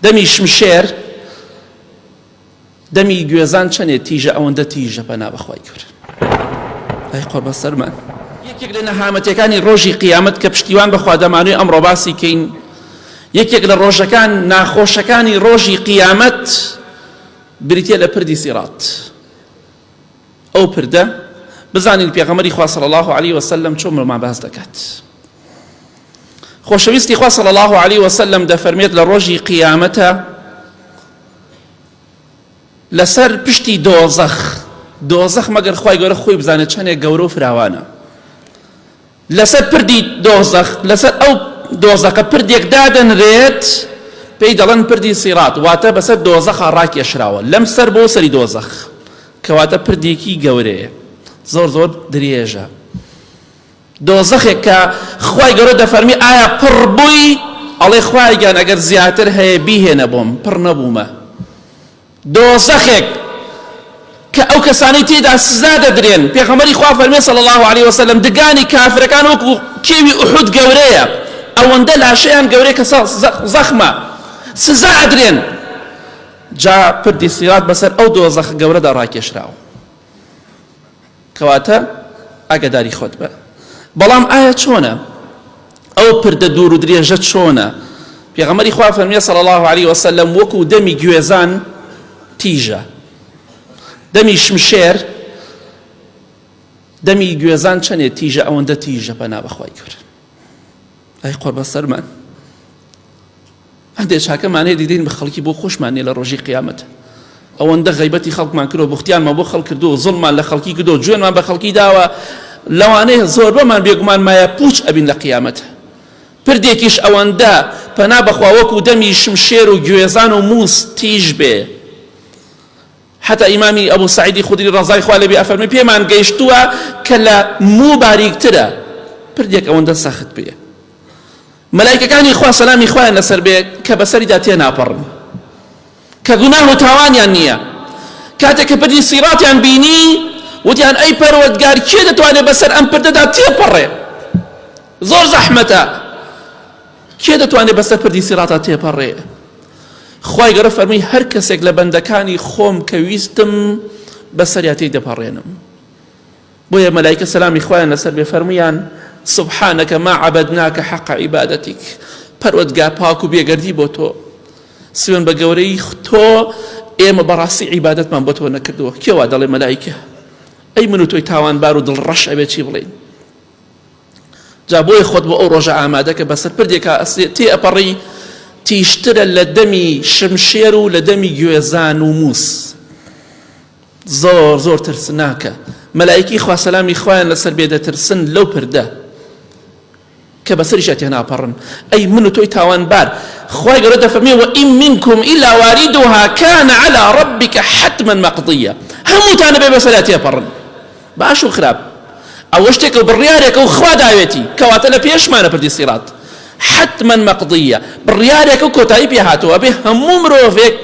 دەمی شمشێر دەمی گوێزان چەندێ تیژە ئەوەندە تیژە پەنا بەخوای گەورە ئەی قوربە سەرمان یەکێک لە نەهامەتیەکانی ڕۆژی قیامەت کە پشتیوان بەخوا دەمانوێت ئەمڕۆ باسی کەین یەکێک لە ڕۆژەکان ناخۆشەکانی ڕۆژی قیامەت بریتە لە پردی سیرات ئەو پردە بزانین پێغەمبەری خوا صلی الله علیه وسلم چۆن بەمان باس دەکات خۆشەویستی خوا صلی الله علیه وسلم دەفەرمێت لە ڕۆژی قیامەتە لەسەر پشتی دۆزەخ مەگەر خوای گەورە خۆی بزانێت چەندێک گەورە و فراوانە لەسەر پردی دۆزەخ لەسەر ئەو دۆزەخە پردێک دادەنرێت پێی دەڵێن پردی سیرات واتە بەسەر دۆزەخە ڕاکێشراوە لەم سەر بۆ سەری دۆزەخ کەواتە پردێکی گەورەیە زۆر زۆر درێژە دۆزەخێک کە خوای گەورە دەفەرمی ئایا پڕ بووی ئەڵێ خوای گیان ئەگەر زیاتر هەیە بیهێنە بۆم پڕ نەبوومە دۆزەخێک کە ئەو کەسانەی تێدا سزا دەدرێن پێغەمبەری خوا فەرمێ صلی الله علیه وسلم دگانی کافرەکان وەکو کێوی ئوحود گەورەیە ئەوەندە لاشەیان گەورەیە کە زەخمە سزا ئەدرێن جا پردی سیرات بەسەر ئەو دۆزەخ گەورەدا ڕاکێشراوە کەواتە ئاگاداری خۆت بە بەڵام ئایا چۆنە ئەو پردە دوور و درێژە چۆنە پێغەمبەری خوا فەرمێ صلی الله علیه وسلم وەکو دەمی گوێزان تیژە دەمی شمشێر دەمی گوێزان چەندێ تیژە ئەوەندە تیژە پەنا بەخوای گەورە ئەی قوربە سەرمان هەندێک چاکەمانەیە دیدین بە خەڵکی بۆ خۆشمانێ لە ڕۆژی قیامەت ئەوەندە غەیبەتی خەڵکمان کردو بوختیانمان بۆ خەڵک کردو زوڵمان لە خەڵکی کردو گوێنمان بە خەڵکی داوە لەوانەیە زۆر بەمان بێگومان مایە پوچ ئەبین لە قیامەت پردێکیش ئەوەندە پەنا بەخوا وەکو دەمی شمشێر و گوێزان و مووس تیژ بێ حتى إمامي أبو سعيد خدري رضاي خوالي بأفرمي بيمان قيشتوا كلا مو باریکترە پردێک ئەوەندە سەخت بێ مەلایکەکانی خوا سەلامی خوایان لەسەر بێ کە بەسەریدا تێ ناپەڕن کە گوناه و تاوانیان نییە کاتێک کە پردی سیراتیان بینی وتیان ئەی پەروەردگار کێ دەتوانێت بەسەر ئەم پردەدا تێپەڕێ زۆر زەحمەتە کێ دەتوانێت بەسەر پردی سیراتە تێپەڕێ خوای گەورە فەرمووی هەر کەسێک لە بەندەکانی خۆم کە ویستم بەسەریا تێی دەپەڕێنم بۆیە مەلایکە سەلامی خوایان لەسەر بێ فەرموویان سبحانك ما عبدناك حق عبادتك پەروەردگار پاک و بێگەردی بۆ تۆ سوێن بە گەورەی تۆ ئێمە بەڕاستی عیبادەتمان بۆ تۆ نەکردووە کێوا دەڵێ مەلایکە ئەی من و تۆی تاوانبار و دڵڕەش ئەبێ چی بڵێین جا بۆیە خۆت بۆ ئەو ڕۆژە ئامادەکە بەسەر پردێکە تێ ئەپەڕی تیشترە لە دەمی شمشێر و لە دەمی گوێزان و مووس زۆر زۆر ترسناکە مەلایکی خوا سەلامی خوایان لەسەر بێ دەترسن لەو پردە کە بەسەریشە تێ ناپەڕن ئەی من و تۆی تاوانبار خوای گەورە دەفەرمێ وئین منکم ئیلا واریدوها کان علی ربک حتما مەقضیە هەمووتانە بێ بەسەریا تێپەڕن باش و خراپ ئەوە شتێکە بڕیارێکە و خوا داوێتی کەواتە لە پێشمانە پردی سیرات حتما مەقضیە بڕیارێکە و کۆتایی پێ هاتووە بێ هەموو مرۆڤێک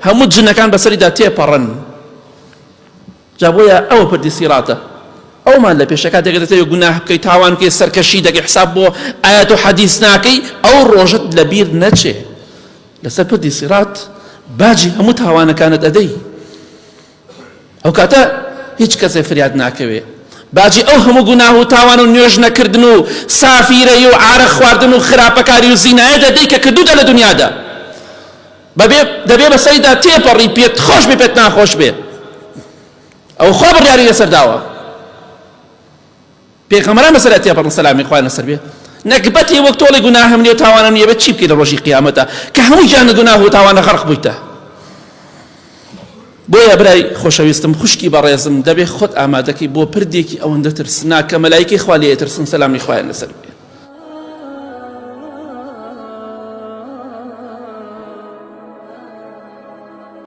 هەموو جنەکان بەسەریدا تێپەڕن جا بۆیە ئەوە پردی سیراتە ئەومان لە پێشەکە دەگەێتەوە گوناه بکەی تاوان بکەی سەرکەشی دەکەی حساب بۆ ئاەت و حەدیث ناکەی ئەو ڕۆژت لەبیر نەچێ لەسەر پردی سیرات باجی هەموو تاوانەکانت ئەدەی ئەو کاتە هیچ کەسێ فریاد ناکەوێ باجی ئەو هەموو گوناه و تاوان و نوێژ نەکردن و سافیرەی و عارە خواردن و خراپەکاری و زینایە دەدەی کە کردوتە لە دنیادا دەبێ بەسەریدا تێپەڕی پێت خۆش بێ پێت ناخۆش بێ ئەو خوا بڕیاری لەسەر داوە پێغەمبەران بەسەریا تێپەڕن سەلامی خوایان لەسەر بێ نەکبەتی وەک تۆڵی گوناهەم نیە و تاوانم نییە بێت چی بکەی لە ڕۆژی قیامەتە کە هەمووی جانە گوناه و تاوانە غەرق بوویتە بۆیە برای خۆشەویستم خوشکی بەڕێزم دەبێ خۆت ئامادەکەی بۆ پردێکی ئەوەندە ترسناک کە مەلایکەی خوا لێ ئەترسن سەلامی خوایان لەسەر بێ